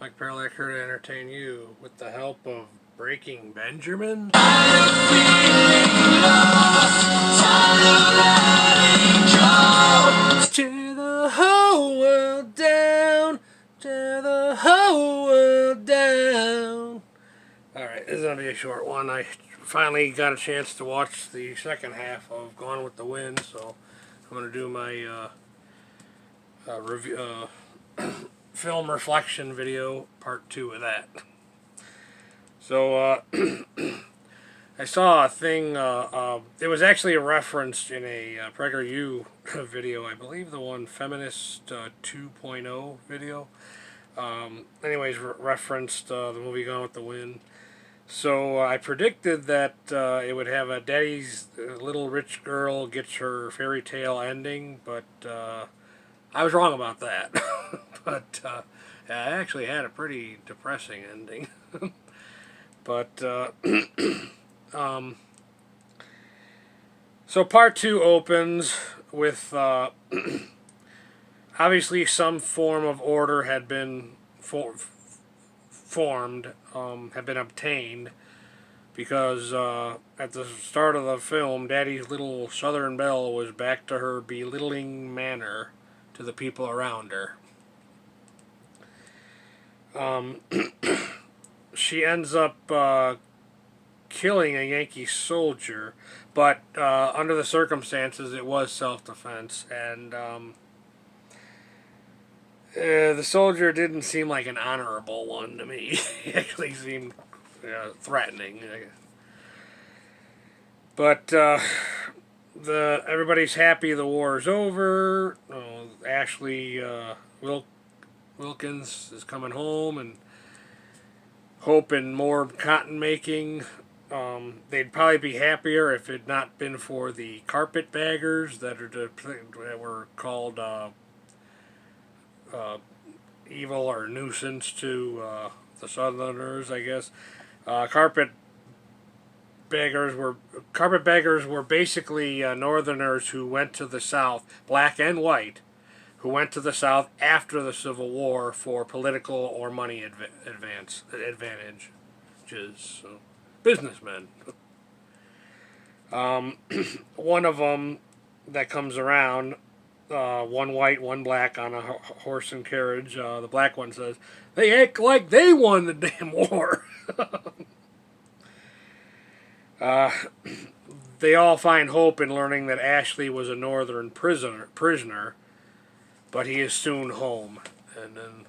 Mike Perlak here to entertain you with the help of Breaking Benjamin. Tear the whole world down, tear the whole world down. Alright, this is going to be a short one. I finally got a chance to watch the second half of Gone with the Wind, so I'm going to do my review, film reflection video, part 2 of that. So, I saw a thing, it was actually a reference in a PragerU video, I believe the one Feminist 2.0 video. Anyways, referenced the movie Gone with the Wind. So I predicted that it would have a Daddy's little rich girl gets her fairy tale ending, but I was wrong about that. But it actually had a pretty depressing ending. But so part 2 opens with obviously some form of order had been formed, had been obtained, because at the start of the film, Daddy's little Southern Belle was back to her belittling manner to the people around her. She ends up killing a Yankee soldier, but under the circumstances it was self-defense, and the soldier didn't seem like an honorable one to me. He actually seemed threatening. But everybody's happy the war's over. Ashley Wilkins is coming home, and Hope and more cotton making. They'd probably be happier if it had not been for the carpetbaggers that were called evil or nuisance to the Southerners, I guess. Carpetbaggers were basically Northerners who went to the South, black and white, who went to the South after the Civil War for political or money advantages. So, businessmen. One of them that comes around, one white, one black on a horse and carriage. The black one says, "They act like they won the damn war." They all find hope in learning that Ashley was a Northern prisoner, but he is soon home, and then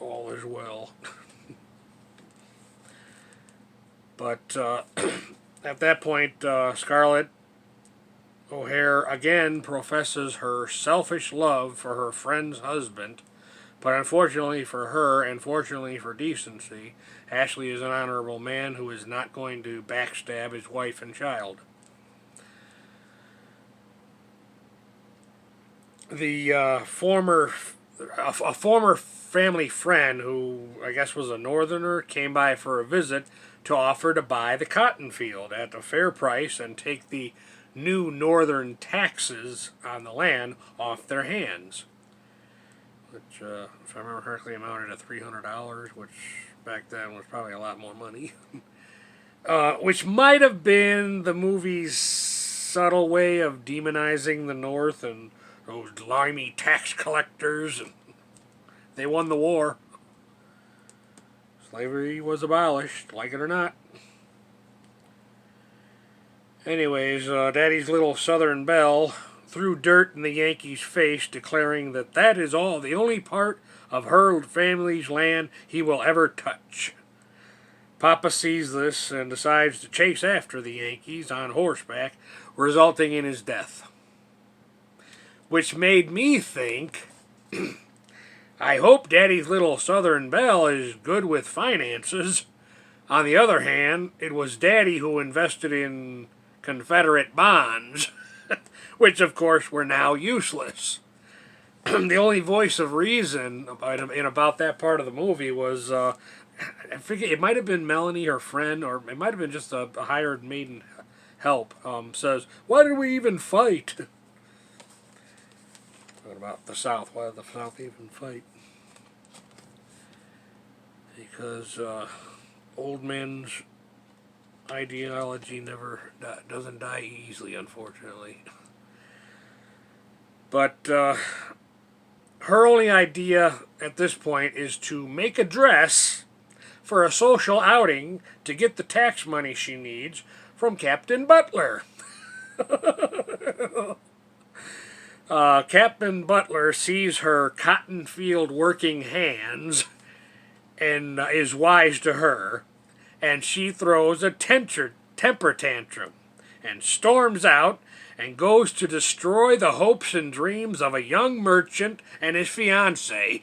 all is well. But at that point, Scarlett O'Hara again professes her selfish love for her friend's husband, but unfortunately for her, and fortunately for decency, Ashley is an honorable man who is not going to backstab his wife and child. The former family friend, who I guess was a Northerner, came by for a visit to offer to buy the cotton field at a fair price and take the new Northern taxes on the land off their hands, which, if I remember correctly, amounted to $300, which back then was probably a lot more money. Which might have been the movie's subtle way of demonizing the North and those limey tax collectors. They won the war. Slavery was abolished, like it or not. Anyways, Daddy's little Southern Belle threw dirt in the Yankees' face, declaring that that is all, the only part of her family's land he will ever touch. Papa sees this and decides to chase after the Yankees on horseback, resulting in his death. Which made me think, I hope Daddy's little Southern Belle is good with finances. On the other hand, it was Daddy who invested in Confederate bonds, which of course were now useless. The only voice of reason about that part of the movie was, I forget, it might have been Melanie, her friend, or it might have been just a hired maiden help, says, "Why did we even fight?" Talking about the South. Why did the South even fight? because old men's ideology never doesn't die easily, unfortunately. But her only idea at this point is to make a dress for a social outing to get the tax money she needs from Captain Butler. Captain Butler sees her cotton field working hands and is wise to her, and she throws a temper tantrum and storms out and goes to destroy the hopes and dreams of a young merchant and his fiancée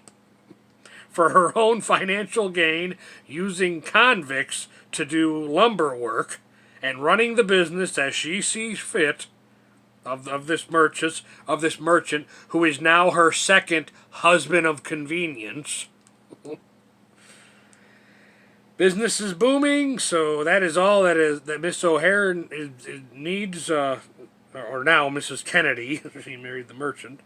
for her own financial gain, using convicts to do lumber work and running the business as she sees fit of this merchant who is now her second husband of convenience. Business is booming, so that is all that Miss O'Hare needs, or now Mrs. Kennedy. She married the merchant.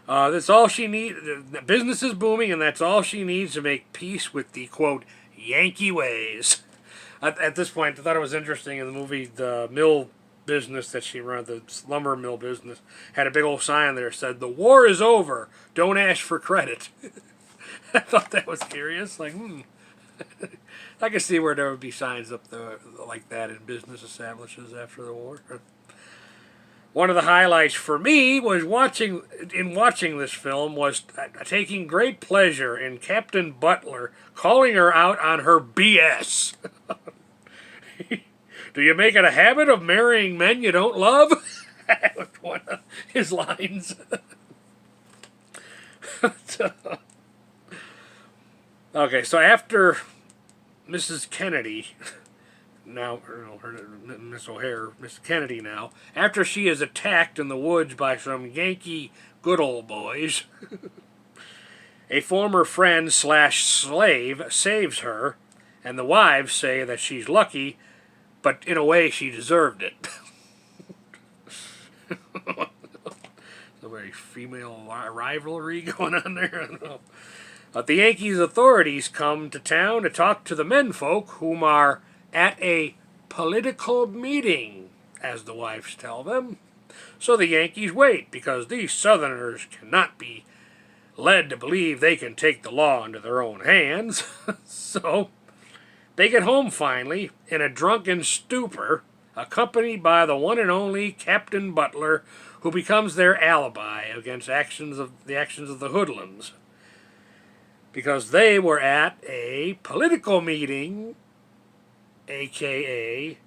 That's all she needs. Business is booming, and that's all she needs to make peace with the, quote, Yankee ways. At this point, I thought it was interesting in the movie, the mill business that she ran, the lumber mill business, had a big old sign there that said, "The war is over. Don't ask for credit." I thought that was curious. Like, I can see where there would be signs up there like that in business establishments after the war. One of the highlights for me was watching this film was taking great pleasure in Captain Butler calling her out on her BS. "Do you make it a habit of marrying men you don't love?" That was one of his lines. Okay, so after Mrs. Kennedy, now, Miss O'Hare, Miss Kennedy now, after she is attacked in the woods by some Yankee good old boys, a former friend / slave saves her, and the wives say that she's lucky, but in a way she deserved it. So very female rivalry going on there. I don't know. But the Yankees' authorities come to town to talk to the menfolk, whom are at a political meeting, as the wives tell them. So the Yankees wait, because these Southerners cannot be led to believe they can take the law into their own hands. So they get home finally in a drunken stupor, accompanied by the one and only Captain Butler, who becomes their alibi against the actions of the hoodlums, because they were at a political meeting, aka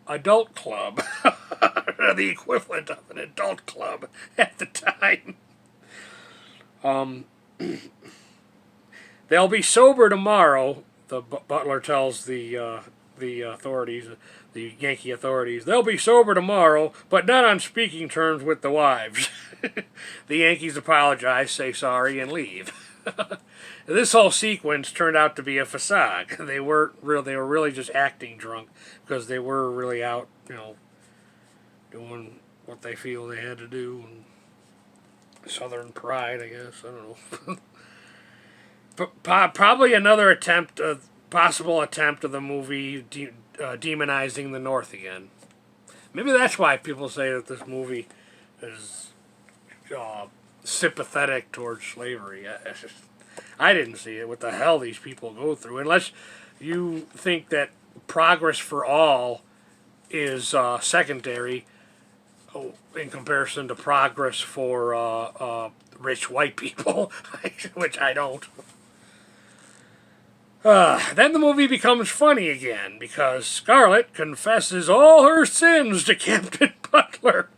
adult club, the equivalent of an adult club at the time. They'll be sober tomorrow, the butler tells the authorities, the Yankee authorities. They'll be sober tomorrow, but not on speaking terms with the wives. The Yankees apologize, say sorry, and leave. This whole sequence turned out to be a facade. They were really just acting drunk, because they were really out, doing what they feel they had to do. And Southern pride, I guess. I don't know. Probably another possible attempt of the movie demonizing the North again. Maybe that's why people say that this movie is sympathetic towards slavery. I didn't see it. What the hell these people go through? Unless you think that progress for all is secondary in comparison to progress for rich white people, which I don't. Then the movie becomes funny again, because Scarlett confesses all her sins to Captain Butler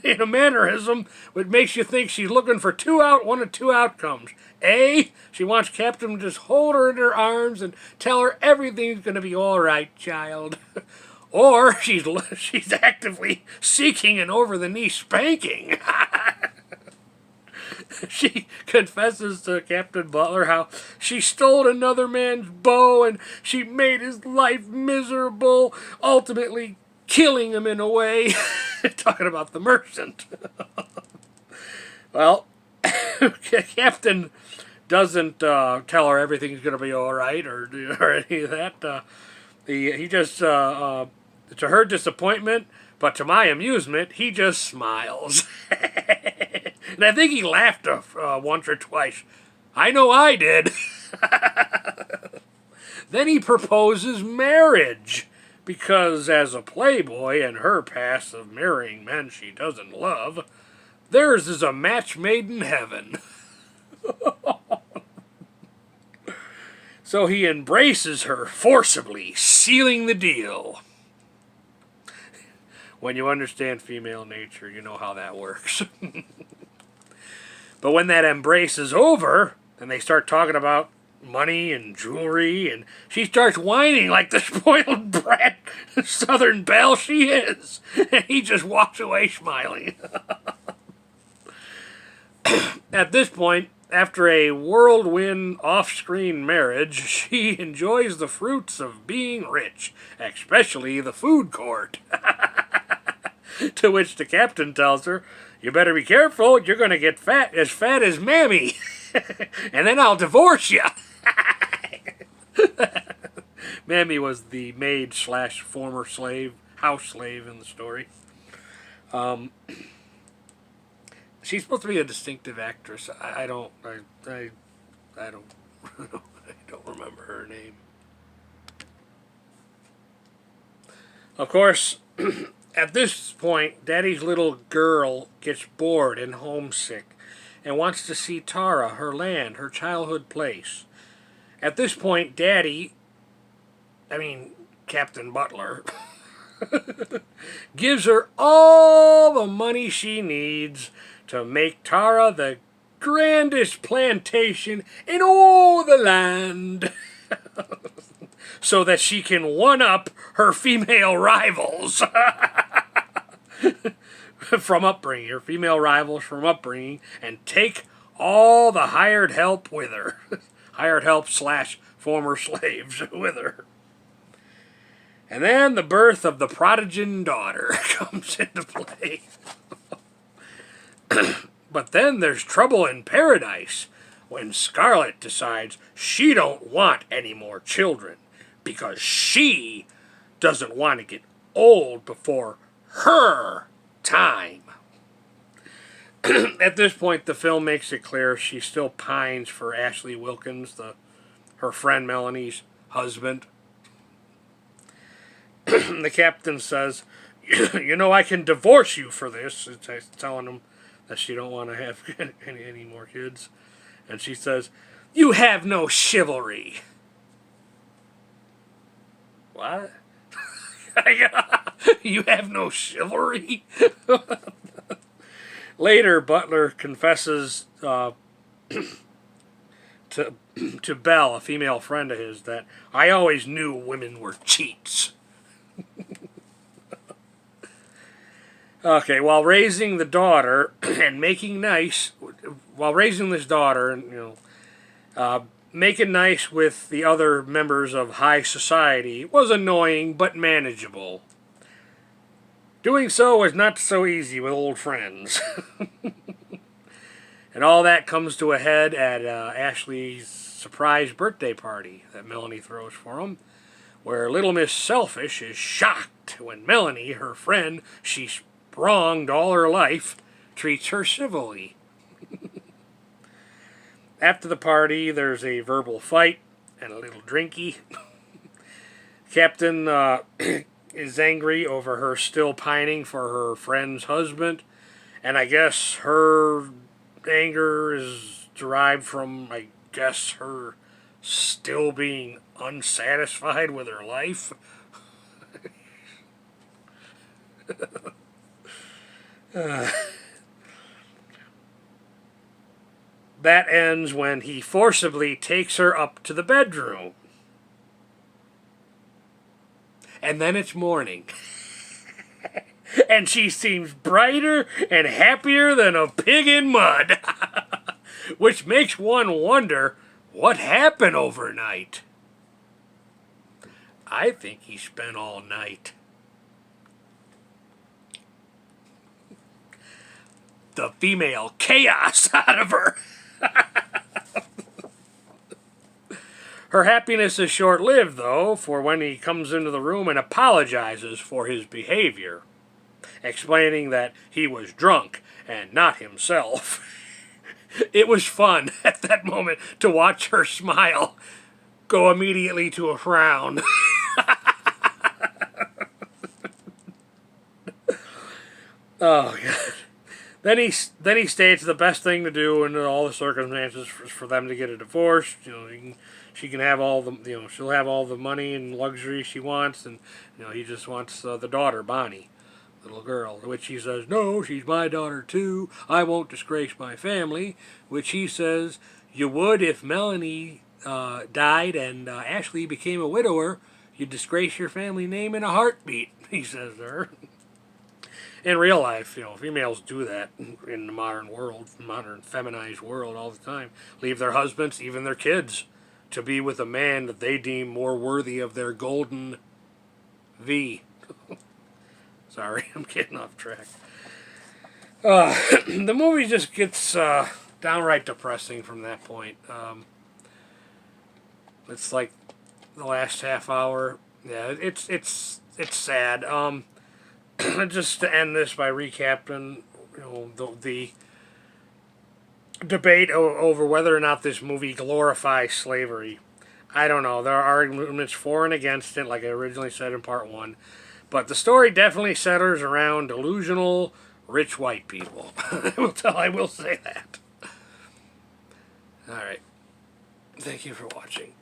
in a mannerism which makes you think she's looking for one of two outcomes. A, she wants Captain to just hold her in her arms and tell her everything's going to be all right, child. Or she's actively seeking an over-the-knee spanking. She confesses to Captain Butler how she stole another man's beau and she made his life miserable, ultimately killing him in a way. Talking about the merchant. Well, Captain doesn't tell her everything's going to be all right or any of that. He just, to her disappointment, but to my amusement, he just smiles. And I think he laughed once or twice. I know I did. Then he proposes marriage, because as a playboy and her past of marrying men she doesn't love, theirs is a match made in heaven. So he embraces her forcibly, sealing the deal. When you understand female nature, you know how that works. But when that embrace is over, and they start talking about money and jewelry, and she starts whining like the spoiled brat Southern belle she is. And he just walks away smiling. At this point, after a whirlwind off-screen marriage, she enjoys the fruits of being rich, especially the food court. To which the captain tells her, "You better be careful, you're going to get fat as Mammy. And then I'll divorce you." Mammy was the maid / former slave, house slave in the story. She's supposed to be a distinctive actress. I don't I don't I don't remember her name. Of course, at this point, Daddy's little girl gets bored and homesick and wants to see Tara, her land, her childhood place. At this point, Captain Butler, gives her all the money she needs to make Tara the grandest plantation in all the land, so that she can one-up her female rivals from upbringing, her female rivals from upbringing, and take all the hired help with her. Hired help / former slaves with her. And then the birth of the prodigal daughter comes into play. But then there's trouble in paradise when Scarlet decides she don't want any more children because she doesn't want to get old before her time. At this point, the film makes it clear she still pines for Ashley Wilkins, her friend Melanie's husband. The captain says, "You know, I can divorce you for this." It's telling him that she don't want to have any more kids. And she says, "You have no chivalry." What? You have no chivalry? Later, Butler confesses to Belle, a female friend of his, that "I always knew women were cheats." Okay, while raising the daughter and making nice, making nice with the other members of high society was annoying but manageable. Doing so was not so easy with old friends. And all that comes to a head at Ashley's surprise birthday party that Melanie throws for him, where Little Miss Selfish is shocked when Melanie, her friend she's wronged all her life, treats her civilly. After the party, there's a verbal fight and a little drinky. Captain is angry over her still pining for her friend's husband, and I guess her anger is derived from, her still being unsatisfied with her life. That ends when he forcibly takes her up to the bedroom. And then it's morning. And she seems brighter and happier than a pig in mud. Which makes one wonder what happened overnight. I think he spent all night. The female chaos out of her. Her happiness is short-lived, though, for when he comes into the room and apologizes for his behavior, explaining that he was drunk and not himself. It was fun at that moment to watch her smile go immediately to a frown. Oh, God. Then he states the best thing to do in all the circumstances for them to get a divorce. She can have all the she'll have all the money and luxury she wants, and he just wants the daughter Bonnie, little girl. To which he says, "No, she's my daughter too. I won't disgrace my family." Which he says, "You would if Melanie died and Ashley became a widower. You'd disgrace your family name in a heartbeat." He says to her. In real life, females do that in the modern world, modern feminized world all the time. Leave their husbands, even their kids, to be with a man that they deem more worthy of their golden V. Sorry, I'm getting off track. The movie just gets downright depressing from that point. It's like the last half hour. Yeah, it's sad. Just to end this by recapping, the debate over whether or not this movie glorifies slavery. I don't know. There are arguments for and against it, like I originally said in part one. But the story definitely centers around delusional, rich white people. I will say that. Alright. Thank you for watching.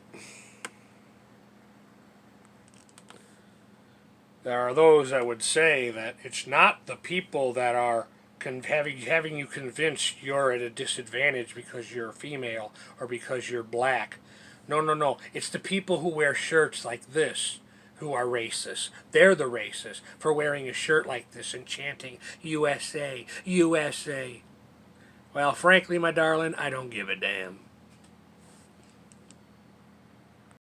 There are those that would say that it's not the people that are having you convinced you're at a disadvantage because you're female or because you're black. No. It's the people who wear shirts like this who are racist. They're the racists for wearing a shirt like this and chanting, USA, USA. Well, frankly, my darling, I don't give a damn.